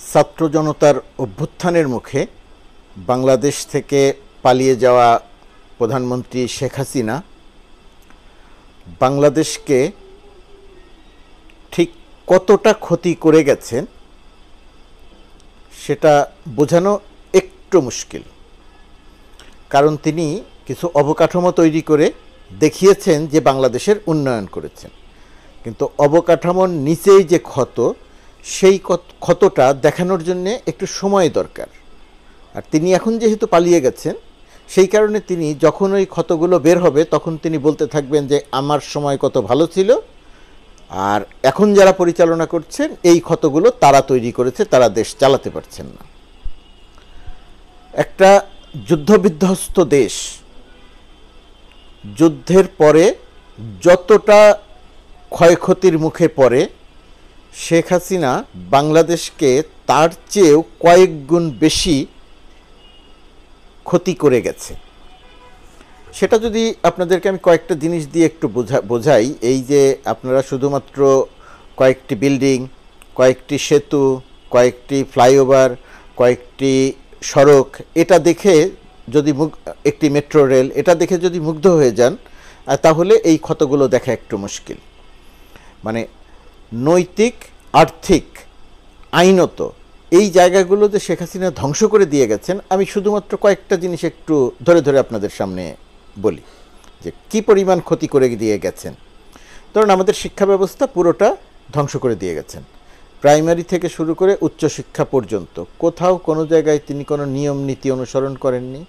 ছাত্র জনতার অভ্যুত্থানের মুখে বাংলাদেশ থেকে পালিয়ে যাওয়া প্রধানমন্ত্রী শেখ হাসিনা বাংলাদেশকে ঠিক কতটা ক্ষতি করে গেছেন সেটা বোঝানো একটু মুশকিল। কারণ তিনি কিছু অবকাঠামো তৈরি করে দেখিয়েছেন যে বাংলাদেশের উন্নয়ন করেছেন, কিন্তু অবকাঠামোর নিচেই যে ক্ষত, সেই ক্ষতটা দেখানোর জন্যে একটু সময় দরকার। আর তিনি এখন যেহেতু পালিয়ে গেছেন, সেই কারণে তিনি যখন ওই ক্ষতগুলো বের হবে তখন তিনি বলতে থাকবেন যে আমার সময় কত ভালো ছিল, আর এখন যারা পরিচালনা করছেন এই ক্ষতগুলো তারা তৈরি করেছে, তারা দেশ চালাতে পারছেন না। একটা যুদ্ধবিধ্বস্ত দেশ যুদ্ধের পরে যতটা ক্ষয়ক্ষতির মুখে পড়ে, শেখ হাসিনা বাংলাদেশকে তার চেয়েও কয়েক গুণ বেশি ক্ষতি করে গেছে। সেটা যদি আপনাদেরকে আমি কয়েকটা জিনিস দিয়ে একটু বোঝাই, এই যে আপনারা শুধুমাত্র কয়েকটি বিল্ডিং, কয়েকটি সেতু, কয়েকটি ফ্লাইওভার, কয়েকটি সড়ক, এটা দেখে যদি একটি মেট্রো রেল, এটা দেখে যদি মুগ্ধ হয়ে যান, তাহলে এই ক্ষতগুলো দেখা একটু মুশকিল। মানে নৈতিক, আর্থিক, আইনত এই জায়গাগুলো যে শেখ হাসিনা ধ্বংস করে দিয়ে গেছেন, আমি শুধুমাত্র কয়েকটা জিনিস একটু ধরে ধরে আপনাদের সামনে বলি যে কী পরিমাণ ক্ষতি করে দিয়ে গেছেন। ধরুন, আমাদের শিক্ষা ব্যবস্থা পুরোটা ধ্বংস করে দিয়ে গেছেন, প্রাইমারি থেকে শুরু করে উচ্চশিক্ষা পর্যন্ত। কোথাও কোনো জায়গায় তিনি কোনো নিয়ম নীতি অনুসরণ করেননি।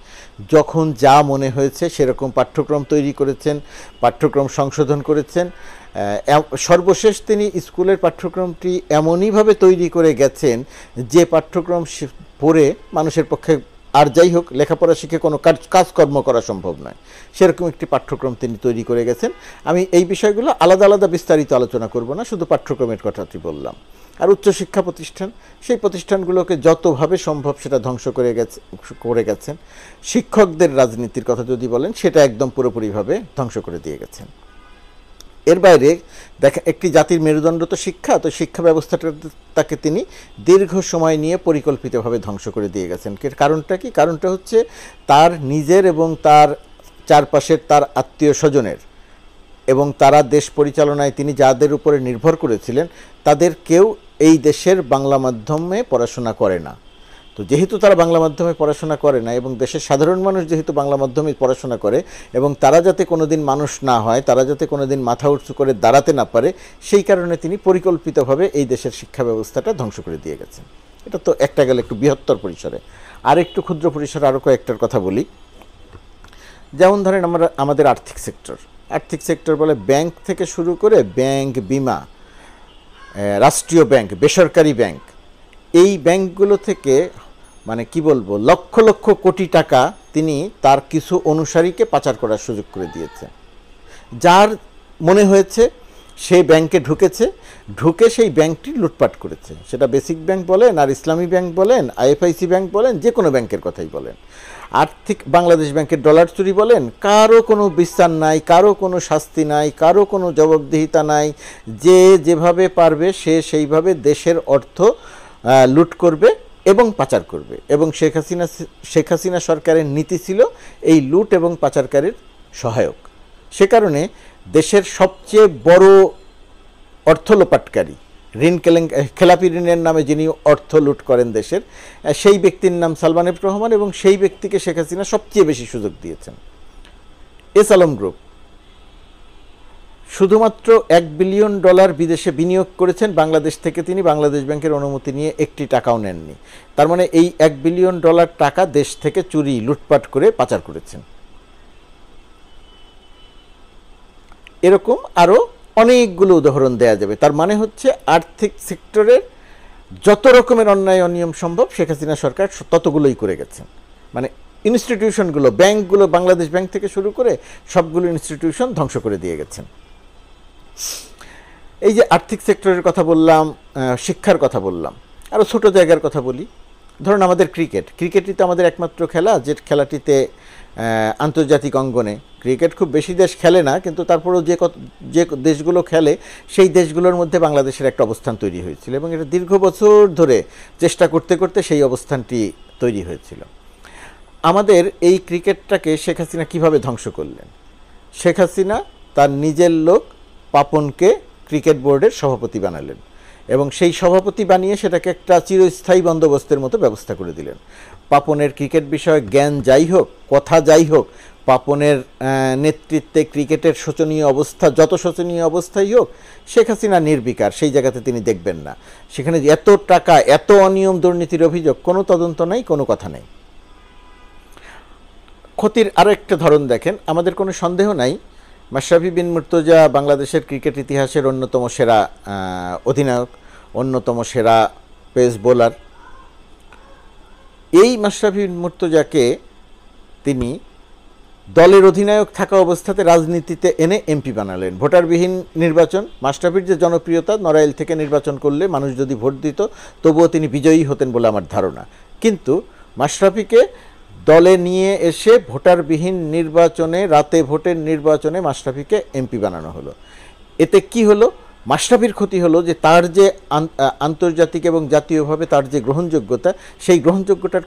যখন যা মনে হয়েছে সেরকম পাঠ্যক্রম তৈরি করেছেন, পাঠ্যক্রম সংশোধন করেছেন। সর্বশেষ তিনি স্কুলের পাঠ্যক্রমটি এমনইভাবে তৈরি করে গেছেন যে পাঠ্যক্রম পড়ে মানুষের পক্ষে, আর যাই হোক, লেখাপড়া শিখে কোনো কাজকর্ম করা সম্ভব নয়, সেরকম একটি পাঠ্যক্রম তিনি তৈরি করে গেছেন। আমি এই বিষয়গুলো আলাদা আলাদা বিস্তারিত আলোচনা করব না, শুধু পাঠ্যক্রমের কথাটি বললাম। আর উচ্চশিক্ষা প্রতিষ্ঠান, সেই প্রতিষ্ঠানগুলোকে যতভাবে সম্ভব সেটা ধ্বংস করে গেছেন। শিক্ষকদের রাজনীতির কথা যদি বলেন, সেটা একদম পুরোপুরিভাবে ধ্বংস করে দিয়ে গেছেন। এর বাইরে দেখা, একটি জাতির মেরুদণ্ড তো শিক্ষা, তো শিক্ষা ব্যবস্থাটাকে তিনি দীর্ঘ সময় নিয়ে পরিকল্পিতভাবে ধ্বংস করে দিয়ে গেছেন। কারণটা কি? কারণটা হচ্ছে তার নিজের এবং তার চারপাশের তার আত্মীয় স্বজনের এবং তারা দেশ পরিচালনায় তিনি যাদের উপরে নির্ভর করেছিলেন, তাদের কেউ এই দেশের বাংলা মাধ্যমে পড়াশোনা করে না। তো যেহেতু তারা বাংলা মাধ্যমে পড়াশোনা করে না এবং দেশের সাধারণ মানুষ যেহেতু বাংলা মাধ্যমে পড়াশোনা করে, এবং তারা যাতে কোনো দিন মানুষ না হয়, তারা যাতে কোনো দিন মাথা উঁচু করে দাঁড়াতে না পারে, সেই কারণে তিনি পরিকল্পিতভাবে এই দেশের শিক্ষা ব্যবস্থাটা ধ্বংস করে দিয়ে গেছেন। এটা তো একটা গেল একটু বৃহত্তর পরিসরে। আর একটু ক্ষুদ্র পরিসরে আরও কয়েকটার কথা বলি। যেমন ধরেন, আমাদের আর্থিক সেক্টর বলে ব্যাংক থেকে শুরু করে ব্যাংক, বিমা, রাষ্ট্রীয় ব্যাংক, বেসরকারি ব্যাংক, এই ব্যাংকগুলো থেকে মানে কি বলবো, লক্ষ লক্ষ কোটি টাকা তিনি তার কিছু অনুসারীকে পাচার করার সুযোগ করে দিয়েছে। যার মনে হয়েছে সে ব্যাংকে ঢুকে সেই ব্যাংকটি লুটপাট করেছে। সেটা বেসিক ব্যাংক বলেন, আর ইসলামী ব্যাংক বলেন, আইএফআইসি ব্যাংক বলেন, যে কোনো ব্যাংকের কথাই বলেন, বাংলাদেশ ব্যাংকের ডলার চুরি বলেন, কারো কোনো বিচার নাই, কারো কোনো শাস্তি নাই, কারো কোনো জবাবদিহিতা নাই। যে যেভাবে পারবে সে সেইভাবে দেশের অর্থ লুট করবে এবং পাচার করবে। এবং শেখ হাসিনা সরকারের নীতি ছিল এই লুট এবং পাচারকারীর সহায়ক। সে কারণে দেশের সবচেয়ে বড় অর্থ লোপাটকারী, খেলাপি ঋণের নামে যিনি অর্থ লুট করেন দেশের, সেই ব্যক্তির নাম সালমান এফ রহমান, এবং সেই ব্যক্তিকে শেখ হাসিনা সবচেয়ে বেশি সুযোগ দিয়েছেন। এস আলম গ্রুপ শুধুমাত্র $1 বিলিয়ন বিদেশে বিনিয়োগ করেছেন। বাংলাদেশ থেকে তিনি বাংলাদেশ ব্যাংকের অনুমতি নিয়ে একটি টাকাও নেননি। তার মানে এই $1 বিলিয়ন টাকা দেশ থেকে চুরি, লুটপাট করে পাচার করেছেন। এরকম আরও অনেকগুলো উদাহরণ দেয়া যাবে। তার মানে হচ্ছে আর্থিক সেক্টরের যত রকমের অন্যায় অনিয়ম সম্ভব শেখ হাসিনা সরকার ততগুলোই করে গেছেন। মানে ইনস্টিটিউশনগুলো, ব্যাংকগুলো, বাংলাদেশ ব্যাংক থেকে শুরু করে সবগুলো ইনস্টিটিউশন ধ্বংস করে দিয়ে গেছেন। এই যে আর্থিক সেক্টরের কথা বললাম, শিক্ষার কথা বললাম, আরও ছোটো জায়গার কথা বলি। ধরুন আমাদের ক্রিকেটই তো আমাদের একমাত্র খেলা, যে খেলাটিতে আন্তর্জাতিক অঙ্গনে ক্রিকেট খুব বেশি দেশ খেলে না, কিন্তু তারপরেও যে দেশগুলো খেলে সেই দেশগুলোর মধ্যে বাংলাদেশের একটা অবস্থান তৈরি হয়েছিল, এবং এটা দীর্ঘ বছর ধরে চেষ্টা করতে করতে সেই অবস্থানটি তৈরি হয়েছিল। আমাদের এই ক্রিকেটটাকে শেখ হাসিনা কীভাবে ধ্বংস করলেন? শেখ হাসিনা তার নিজের লোক পাপনকে ক্রিকেট বোর্ডের সভাপতি বানালেন, এবং সেই সভাপতি বানিয়ে সেটাকে একটা চিরস্থায়ী বন্দোবস্তের মতো ব্যবস্থা করে দিলেন। পাপনের ক্রিকেট বিষয়ে জ্ঞান যাই হোক, কথা যাই হোক, পাপনের নেতৃত্বে ক্রিকেটের শোচনীয় অবস্থা, যত শোচনীয় অবস্থাই হোক, শেখ হাসিনা নির্বিকার, সেই জায়গাতে তিনি দেখবেন না। সেখানে এত টাকা, এত অনিয়ম দুর্নীতির অভিযোগ, কোনো তদন্ত নাই, কোনো কথা নেই। ক্ষতির আরও একটা ধরন দেখেন, আমাদের কোনো সন্দেহ নাই মাশরাফি বিন মুর্তজা বাংলাদেশের ক্রিকেট ইতিহাসের অন্যতম সেরা অধিনায়ক, অন্যতম সেরা পেস বোলার। এই মাশরাফি বিন মুর্তজাকে তিনি দলের অধিনায়ক থাকা অবস্থাতে রাজনীতিতে এনে এমপি বানালেন। ভোটারবিহীন নির্বাচন, মাশরাফির যে জনপ্রিয়তা, নড়াইল থেকে নির্বাচন করলে মানুষ যদি ভোট দিত তবুও তিনি বিজয়ী হতেন বলে আমার ধারণা। কিন্তু মাশরাফিকে দলে নিয়ে এসে ভোটারবিহীন নির্বাচনে, রাতে ভোটের নির্বাচনে মাশরাফিকে এমপি বানানো হলো। এতে কি হলো? মাশরাফির ক্ষতি হলো যে তার যে আন্তর্জাতিক এবং জাতীয়ভাবে তার যে গ্রহণযোগ্যতা, সেই গ্রহণযোগ্যতার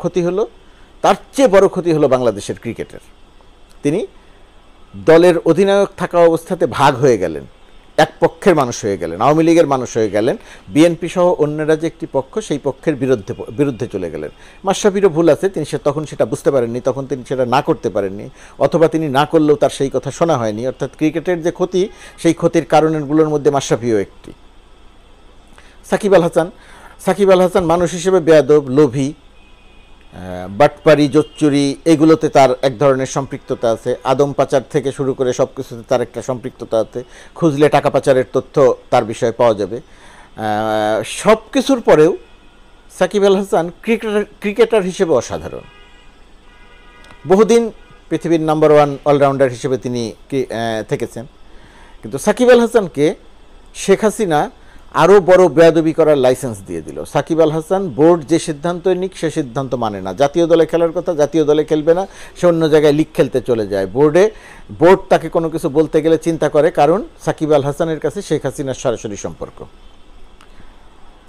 ক্ষতি হলো। তার চেয়ে বড় ক্ষতি হলো বাংলাদেশের ক্রিকেটের। তিনি দলের অধিনায়ক থাকা অবস্থাতে ভাগ হয়ে গেলেন, এক পক্ষের মানুষ হয়ে গেলেন, আওয়ামী লীগের মানুষ হয়ে গেলেন, বিএনপি সহ অন্যরা যে একটি পক্ষ, সেই পক্ষের বিরুদ্ধে চলে গেলেন। মাশরাফিরও ভুল আছে, তিনি তখন সেটা বুঝতে পারেননি, তখন তিনি সেটা না করতে পারেননি, অথবা তিনি না করলেও তার সেই কথা শোনা হয়নি। অর্থাৎ ক্রিকেটের যে ক্ষতি, সেই ক্ষতির কারণগুলোর মধ্যে মাশরাফিও একটি। সাকিব আল হাসান মানুষ হিসেবে বেয়াদব, লোভী, বাটপারি, জোচ্চুরি, এগুলোতে তার এক ধরনের সম্পৃক্ততা আছে। আদম পাচার থেকে শুরু করে সব কিছুতে তার একটা সম্পৃক্ততা আছে। খুঁজলে টাকা পাচারের তথ্য তার বিষয়ে পাওয়া যাবে। সব কিছুর পরেও সাকিব আল হাসান ক্রিকেটার হিসেবে অসাধারণ। বহুদিন পৃথিবীর নাম্বার 1 অলরাউন্ডার হিসেবে তিনি থেকেছেন। কিন্তু সাকিব আল হাসানকে শেখ হাসিনা আরও বড় বেয়াদবি করার লাইসেন্স দিয়ে দিল। সাকিব আল হাসান বোর্ড যে সিদ্ধান্ত নিক, সে সিদ্ধান্ত মানে না। জাতীয় দলে খেলার কথা, জাতীয় দলে খেলবে না, সে অন্য জায়গায় লিগ খেলতে চলে যায়। বোর্ড তাকে কোনো কিছু বলতে গেলে চিন্তা করে, কারণ সাকিব আল হাসানের কাছে শেখ হাসিনার সরাসরি সম্পর্ক।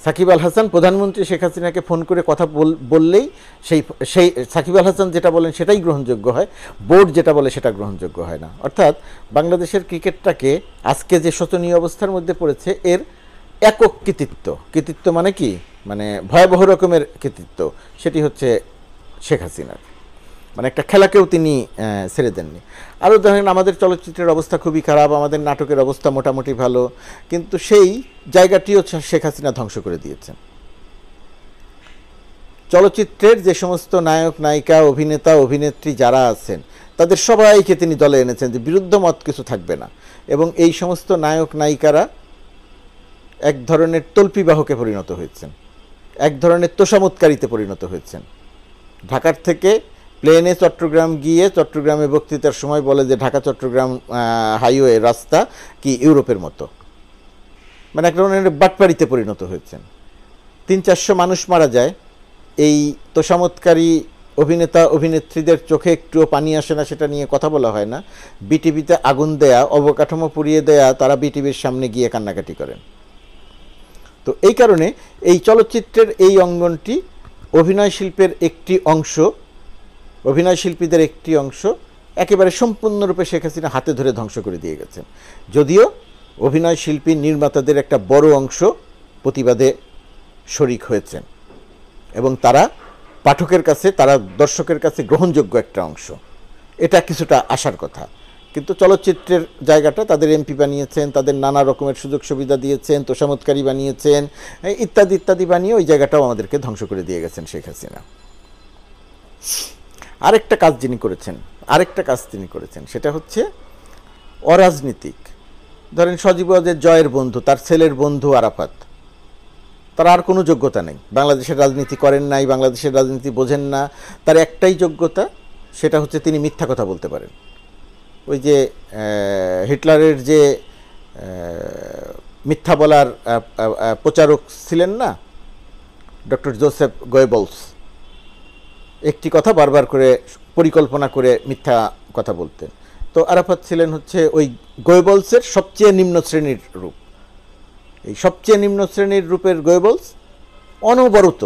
সাকিব আল হাসান প্রধানমন্ত্রী শেখ হাসিনাকে ফোন করে কথা বললেই সেই সাকিব আল হাসান যেটা বলেন সেটাই গ্রহণযোগ্য হয়, বোর্ড যেটা বলে সেটা গ্রহণযোগ্য হয় না। অর্থাৎ বাংলাদেশের ক্রিকেটটাকে আজকে যে শোচনীয় অবস্থার মধ্যে পড়েছে, এর একক কৃতিত্ব মানে কি, মানে ভয়াবহ রকমের কৃতিত্ব, সেটি হচ্ছে শেখ হাসিনার। মানে একটা খেলাকেও তিনি ছেড়ে দেননি। আরও দেখেন, আমাদের চলচ্চিত্রের অবস্থা খুবই খারাপ, আমাদের নাটকের অবস্থা মোটামুটি ভালো, কিন্তু সেই জায়গাটিও শেখ হাসিনা ধ্বংস করে দিয়েছেন। চলচ্চিত্রের যে সমস্ত নায়ক, নায়িকা, অভিনেতা, অভিনেত্রী যারা আছেন, তাদের সবাইকে তিনি দলে এনেছেন যে বিরুদ্ধ মত কিছু থাকবে না, এবং এই সমস্ত নায়ক নায়িকারা এক ধরনের তল্পিবাহকে পরিণত হয়েছেন, এক ধরনের তোষামোদকারীতে পরিণত হয়েছেন। ঢাকার থেকে প্লেনে চট্টগ্রাম গিয়ে চট্টগ্রামে বক্তৃতার সময় বলে যে ঢাকা চট্টগ্রাম হাইওয়ে রাস্তা কি ইউরোপের মতো, মানে এক ধরনের বাটপাড়িতে পরিণত হয়েছেন। 300-400 মানুষ মারা যায়, এই তোষামোদকারী অভিনেতা অভিনেত্রীদের চোখে একটুও পানি আসে না, সেটা নিয়ে কথা বলা হয় না। বিটিভিতে আগুন দেয়া, অবকাঠামো পুড়িয়ে দেয়া, তারা বিটিভির সামনে গিয়ে কান্নাকাটি করেন। তো এই কারণে এই চলচ্চিত্রের এই অঙ্গনটি অভিনয় শিল্পের একটি অংশ, অভিনয় শিল্পীদের একটি অংশ একেবারে সম্পূর্ণরূপে শেখ হাসিনা হাতে ধরে ধ্বংস করে দিয়ে গেছেন। যদিও অভিনয় শিল্পী নির্মাতাদের একটা বড় অংশ প্রতিবাদে শরিক হয়েছেন, এবং তারা পাঠকের কাছে, তারা দর্শকের কাছে গ্রহণযোগ্য একটা অংশ, এটা কিছুটা আসার কথা। কিন্তু চলচ্চিত্রের জায়গাটা তাদের এমপি বানিয়েছেন, তাদের নানা রকমের সুযোগ সুবিধা দিয়েছেন, তোষামোদকারী বানিয়েছেন, ইত্যাদি ইত্যাদি বানিয়ে ওই জায়গাটাও আমাদেরকে ধ্বংস করে দিয়ে গেছেন শেখ হাসিনা। আরেকটা কাজ তিনি করেছেন, সেটা হচ্ছে অরাজনীতিক। ধরেন সজীব ওয়াজেদ জয়ের বন্ধু, তার ছেলের বন্ধু আরাফাত, তার আর কোনো যোগ্যতা নেই, বাংলাদেশের রাজনীতি করেন নাই, বাংলাদেশের রাজনীতি বোঝেন না। তার একটাই যোগ্যতা, সেটা হচ্ছে তিনি মিথ্যা কথা বলতে পারেন। ওই যে হিটলারের যে মিথ্যা বলার প্রচারক ছিলেন না, ডক্টর জোসেফ গোয়েবলস একটি কথা বারবার করে পরিকল্পনা করে মিথ্যা কথা বলতেন। তো আরাফাত ছিলেন হচ্ছে ওই গোয়েবলসের সবচেয়ে নিম্ন শ্রেণীর রূপ। এই সবচেয়ে নিম্ন শ্রেণীর রূপের গোয়েবলস অনবরত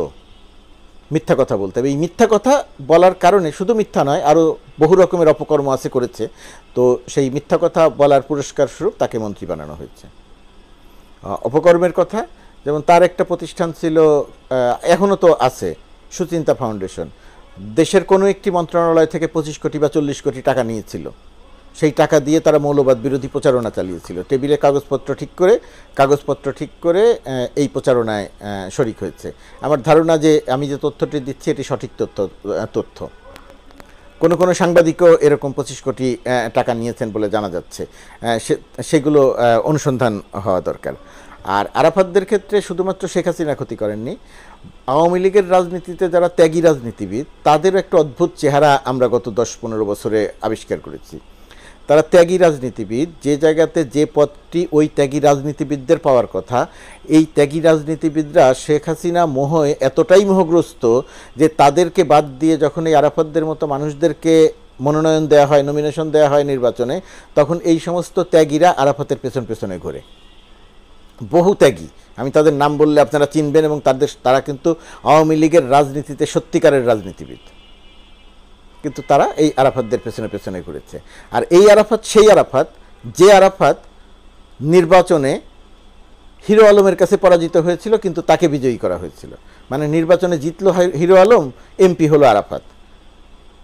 মিথ্যা কথা বলতে হবে। এই মিথ্যা কথা বলার কারণে শুধু মিথ্যা নয়, আরও বহু রকমের অপকর্ম আছে করেছে। তো সেই মিথ্যা কথা বলার পুরস্কার স্বরূপ তাকে মন্ত্রী বানানো হয়েছে। অপকর্মের কথা, যেমন তার একটা প্রতিষ্ঠান ছিল, এখনও তো আছে, সুচিন্তা ফাউন্ডেশন। দেশের কোনো একটি মন্ত্রণালয় থেকে 25 কোটি বা 40 কোটি টাকা নিয়েছিল। সেই টাকা দিয়ে তারা মৌলবাদ বিরোধী প্রচারণা চালিয়েছিল। টেবিলে কাগজপত্র ঠিক করে এই প্রচারণায় শরিক হয়েছে। আমার ধারণা যে আমি যে তথ্যটি দিচ্ছি এটি সঠিক তথ্য। কোনো সাংবাদিকও এরকম 25 কোটি টাকা নিয়েছেন বলে জানা যাচ্ছে। সেগুলো অনুসন্ধান হওয়া দরকার। আর আরাফাতদের ক্ষেত্রে শুধুমাত্র শেখ হাসিনা ক্ষতি করেননি, আওয়ামী লীগের রাজনীতিতে যারা ত্যাগী রাজনীতিবিদ তাদেরও একটা অদ্ভুত চেহারা আমরা গত 10-15 বছরে আবিষ্কার করেছি। তারা ত্যাগী রাজনীতিবিদ, যে জায়গাতে যে পদটি ওই ত্যাগী রাজনীতিবিদদের পাওয়ার কথা, এই ত্যাগী রাজনীতিবিদরা শেখ হাসিনা মোহে এতটাই মোহগ্রস্ত যে তাদেরকে বাদ দিয়ে যখন এই আরাফাতদের মতো মানুষদেরকে মনোনয়ন দেওয়া হয়, নমিনেশন দেওয়া হয় নির্বাচনে, তখন এই সমস্ত ত্যাগীরা আরাফাতের পেছনে ঘোরে। বহু ত্যাগী, আমি তাদের নাম বললে আপনারা চিনবেন, এবং তারা কিন্তু আওয়ামী লীগের রাজনীতিতে সত্যিকারের রাজনীতিবিদ, কিন্তু তারা এই আরাফাতদের পেছনে ঘুরেছে। আর এই আরাফাত সেই আরাফাত যে আরাফাত নির্বাচনে হিরো আলমের কাছে পরাজিত হয়েছিল, কিন্তু তাকে বিজয়ী করা হয়েছিল। মানে নির্বাচনে জিতলো হিরো আলম, এমপি হলো আরাফাত।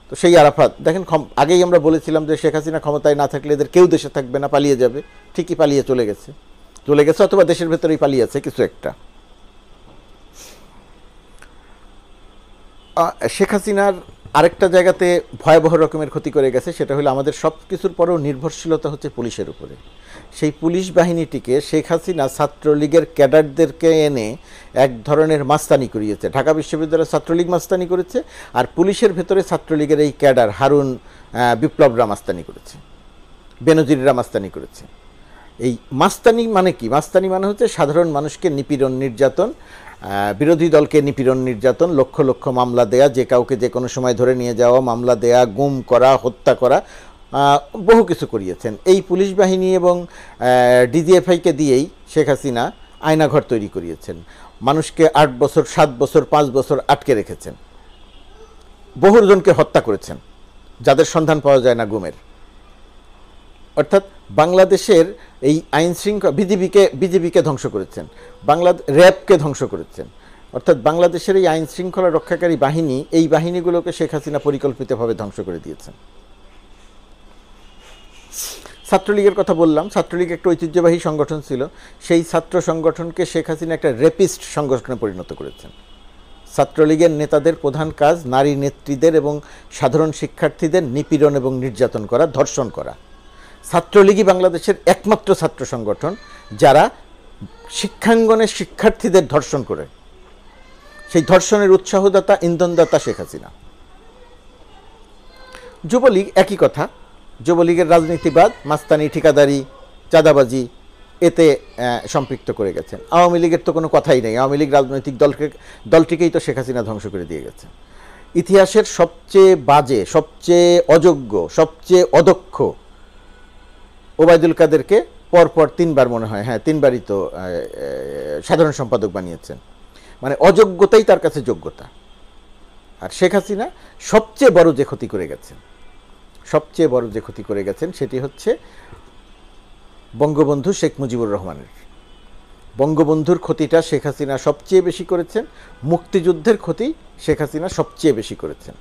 তো সেই আরাফাত দেখেন, আগেই আমরা বলেছিলাম যে শেখ হাসিনা ক্ষমতায় না থাকলে এদের কেউ দেশে থাকবে না, পালিয়ে যাবে। ঠিকই পালিয়ে চলে গেছে, অথবা দেশের ভেতরেই পালিয়েছে কিছু একটা। শেখ হাসিনার আরেকটা জায়গাতে ভয়াবহ রকমের ক্ষতি করে গেছে, সেটা হলো আমাদের সব কিছুর পরেও নির্ভরশীলতা হচ্ছে পুলিশের উপরে। সেই পুলিশ বাহিনীটিকে শেখ হাসিনা ছাত্রলীগের ক্যাডারদেরকে এনে এক ধরনের মাস্তানি করিয়েছে। ঢাকা বিশ্ববিদ্যালয়ের ছাত্রলীগ মাস্তানি করেছে, আর পুলিশের ভেতরে ছাত্রলীগের এই ক্যাডার হারুন বিপ্লবরা মাস্তানি করেছে, বেনজিররা মাস্তানি করেছে। এই মাস্তানি মানে কি? মাস্তানি মানে হচ্ছে সাধারণ মানুষকে নিপীড়ন, নির্যাতন, বিরোধী দলকে নিপীড়ন, নির্যাতন, লক্ষ লক্ষ মামলা দেয়া, যে কাউকে যে কোনো সময় ধরে নিয়ে যাওয়া, মামলা দেয়া, গুম করা, হত্যা করা, বহু কিছু করিয়েছেন। এই পুলিশ বাহিনী এবং ডিজিএফআইকে দিয়েই শেখ হাসিনা আয়নাঘর তৈরি করিয়েছেন। মানুষকে 8 বছর, 7 বছর, 5 বছর আটকে রেখেছেন। বহুজনকে হত্যা করেছেন যাদের সন্ধান পাওয়া যায় না গুমের। অর্থাৎ বাংলাদেশের এই আইন শৃঙ্খলা, বিজিবিকে ধ্বংস করেছেন, র্যাবকে ধ্বংস করেছেন। অর্থাৎ বাংলাদেশের এই আইন শৃঙ্খলা রক্ষাকারী বাহিনী, এই বাহিনীগুলোকে শেখ হাসিনা পরিকল্পিতভাবে ধ্বংস করে দিয়েছেন। ছাত্রলীগের কথা বললাম, ছাত্রলীগ একটা ঐতিহ্যবাহী সংগঠন ছিল। সেই ছাত্র সংগঠনকে শেখ হাসিনা একটা রেপিস্ট সংগঠনে পরিণত করেছেন। ছাত্রলীগের নেতাদের প্রধান কাজ নারী নেত্রীদের এবং সাধারণ শিক্ষার্থীদের নিপীড়ন এবং নির্যাতন করা, ধর্ষণ করা। ছাত্রলীগই বাংলাদেশের একমাত্র ছাত্র সংগঠন যারা শিক্ষাঙ্গনে শিক্ষার্থীদের ধর্ষণ করে। সেই ধর্ষণের উৎসাহদাতা, ইন্ধনদাতা শেখ হাসিনা। যুবলীগ একই কথা, যুবলীগের রাজনীতিবাদ, মাস্তানি, ঠিকাদারি, চাঁদাবাজি, এতে সম্পৃক্ত করে গেছেন। আওয়ামী লীগের তো কোনো কথাই নেই, আওয়ামী লীগ রাজনৈতিক দলটিকেই তো শেখ হাসিনা ধ্বংস করে দিয়ে গেছে। ইতিহাসের সবচেয়ে বাজে, সবচেয়ে অযোগ্য, সবচেয়ে অদক্ষ ওবায়দুল কাদেরকে পরপর 3বার, মনে হয়, হ্যাঁ 3বারই তো সাধারণ সম্পাদক বানিয়েছেন। মানে অযোগ্যতাই তার কাছে যোগ্যতা। আর শেখ হাসিনা সবচেয়ে বড় যে ক্ষতি করে গেছেন সেটি হচ্ছে বঙ্গবন্ধু শেখ মুজিবুর রহমানের। বঙ্গবন্ধুর ক্ষতিটা শেখ হাসিনা সবচেয়ে বেশি করেছেন। মুক্তিযুদ্ধের ক্ষতি শেখ হাসিনা সবচেয়ে বেশি করেছেন।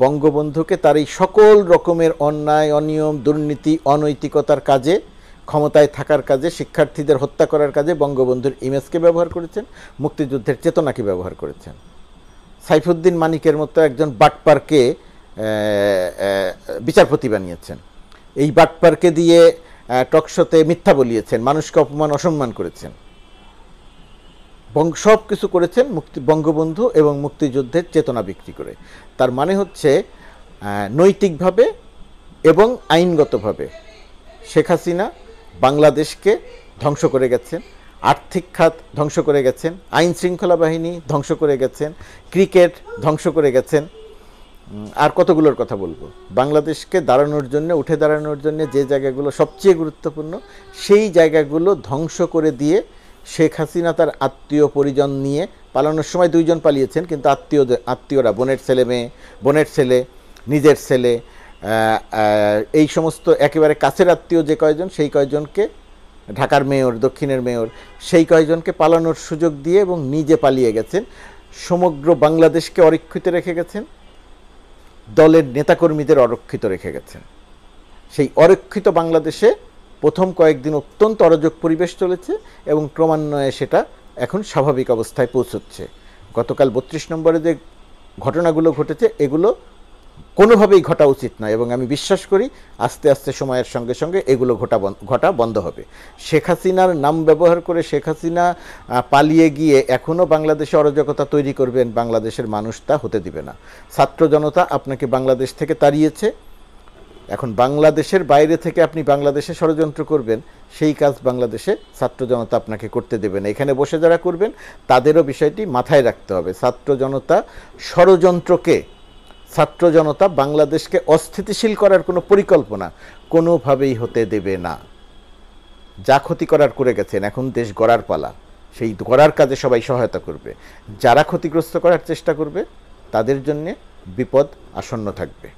বঙ্গবন্ধুকে তার এই সকল রকমের অন্যায়, অনিয়ম, দুর্নীতি, অনৈতিকতার কাজে, ক্ষমতায় থাকার কাজে, শিক্ষার্থীদের হত্যা করার কাজে বঙ্গবন্ধুর ইমেজকে ব্যবহার করেছেন, মুক্তিযুদ্ধের চেতনাকে ব্যবহার করেছেন। সাইফুদ্দিন মানিকের মতো একজন বাটপারকে বিচারপতি বানিয়েছেন। এই বাটপারকে দিয়ে টকশোতে মিথ্যা বলিয়েছেন, মানুষকে অপমান, অসম্মান করেছেন। সব কিছু করেছেন বঙ্গবন্ধু এবং মুক্তিযুদ্ধের চেতনা বিক্রি করে। তার মানে হচ্ছে নৈতিকভাবে এবং আইনগতভাবে শেখ হাসিনা বাংলাদেশকে ধ্বংস করে গেছেন। আর্থিক খাত ধ্বংস করে গেছেন, আইন শৃঙ্খলা বাহিনী ধ্বংস করে গেছেন, ক্রিকেট ধ্বংস করে গেছেন। আর কতগুলোর কথা বলবো। বাংলাদেশকে দাঁড়ানোর জন্য, উঠে দাঁড়ানোর জন্য যে জায়গাগুলো সবচেয়ে গুরুত্বপূর্ণ সেই জায়গাগুলো ধ্বংস করে দিয়ে শেখ হাসিনা তার আত্মীয় পরিজন নিয়ে, পালানোর সময় 2 জন পালিয়েছেন, কিন্তু আত্মীয়রা বোনের ছেলে মেয়ে, বোনের ছেলে, নিজের ছেলে, এই সমস্ত একেবারে কাছের আত্মীয় যে কয়জন, সেই কয়জনকে, ঢাকার মেয়র, দক্ষিণের মেয়র, সেই কয়জনকে পালানোর সুযোগ দিয়ে এবং নিজে পালিয়ে গেছেন। সমগ্র বাংলাদেশকে অরক্ষিত রেখে গেছেন, দলের নেতাকর্মীদের অরক্ষিত রেখে গেছেন। সেই অরক্ষিত বাংলাদেশে প্রথম কয়েকদিন অত্যন্ত অরাজক পরিবেশ চলেছে এবং ক্রমান্বয়ে সেটা এখন স্বাভাবিক অবস্থায় পৌঁছচ্ছে। গতকাল 32 নম্বরে যে ঘটনাগুলো ঘটেছে এগুলো কোনোভাবেই ঘটা উচিত নয় এবং আমি বিশ্বাস করি আস্তে আস্তে সময়ের সঙ্গে সঙ্গে এগুলো ঘটা বন্ধ হবে। শেখ হাসিনার নাম ব্যবহার করে শেখ হাসিনা পালিয়ে গিয়ে এখনও বাংলাদেশে অরাজকতা তৈরি করবেন, বাংলাদেশের মানুষ তা হতে দিবে না। ছাত্র জনতা আপনাকে বাংলাদেশ থেকে তাড়িয়েছে, এখন বাংলাদেশের বাইরে থেকে আপনি বাংলাদেশে ষড়যন্ত্র করবেন, সেই কাজ বাংলাদেশে ছাত্র জনতা আপনাকে করতে দেবে না। এখানে বসে যারা করবেন তাদেরও বিষয়টি মাথায় রাখতে হবে। ছাত্র জনতা ষড়যন্ত্রকে, ছাত্র জনতা বাংলাদেশকে অস্থিতিশীল করার কোনো পরিকল্পনা কোনোভাবেই হতে দেবে না। যা ক্ষতি করার করে গেছেন, এখন দেশ গড়ার পালা, সেই গড়ার কাজে সবাই সহায়তা করবে। যারা ক্ষতিগ্রস্ত করার চেষ্টা করবে তাদের জন্যে বিপদ আসন্ন থাকবে।